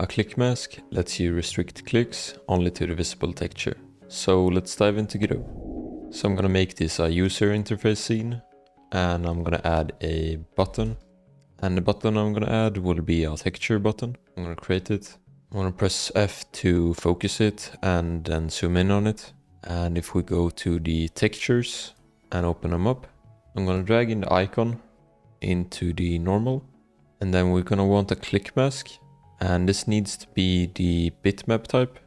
A click mask lets you restrict clicks only to the visible texture. So let's dive into Godot. So I'm gonna make this a user interface scene, and I'm gonna add a button. And the button I'm gonna add will be a texture button. I'm gonna create it. I'm gonna press F to focus it and then zoom in on it. And if we go to the textures and open them up, I'm gonna drag in the icon into the normal. And then we're gonna want a click mask. And this needs to be the bitmap type.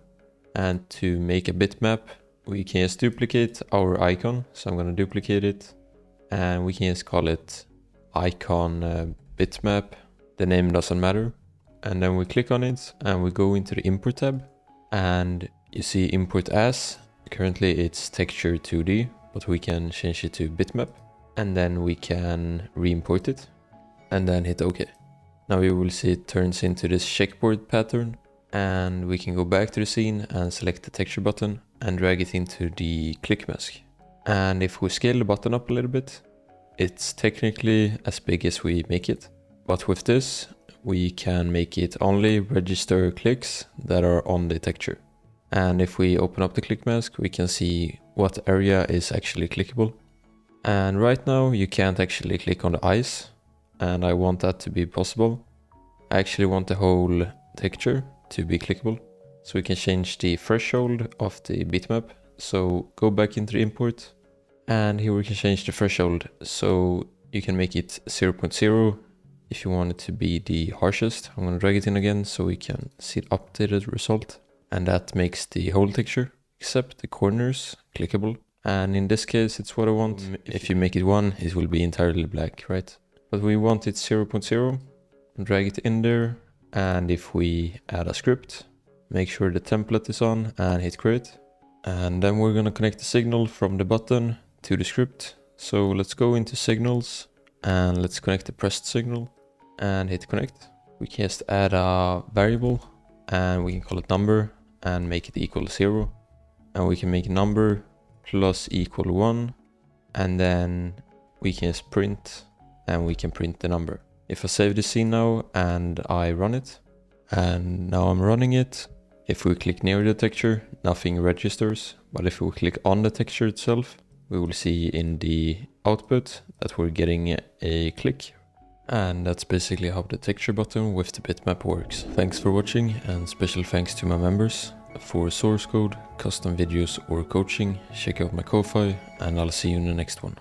And to make a bitmap, we can just duplicate our icon. So I'm gonna duplicate it. And we can just call it icon bitmap. The name doesn't matter. And then we click on it and we go into the import tab. And you see import as. Currently it's texture 2D, but we can change it to bitmap. And then we can re-import it and then hit OK. Now you will see it turns into this checkboard pattern, and we can go back to the scene and select the texture button and drag it into the click mask. And if we scale the button up a little bit, it's technically as big as we make it. But with this, we can make it only register clicks that are on the texture. And if we open up the click mask, we can see what area is actually clickable. And right now you can't actually click on the eyes, and I want that to be possible. I actually want the whole texture to be clickable. So we can change the threshold of the bitmap. So go back into the import, and here we can change the threshold. So you can make it 0.0 if you want it to be the harshest. I'm gonna drag it in again so we can see the updated result. And that makes the whole texture, except the corners, clickable. And in this case, it's what I want. If you make it 1, it will be entirely black, right? But we want it 0.0, drag it in there. And if we add a script, make sure the template is on and hit create. And then we're gonna connect the signal from the button to the script. So let's go into signals and let's connect the pressed signal and hit connect. We can just add a variable and we can call it number and make it equal 0. And we can make number plus equal 1, and then we can just print, and we can print the number. If I save the scene now and I run it, and now I'm running it, if we click near the texture, nothing registers, but if we click on the texture itself, we will see in the output that we're getting a click. And that's basically how the texture button with the bitmap works. Thanks for watching, and special thanks to my members. For source code, custom videos or coaching, check out my Ko-Fi, and I'll see you in the next one.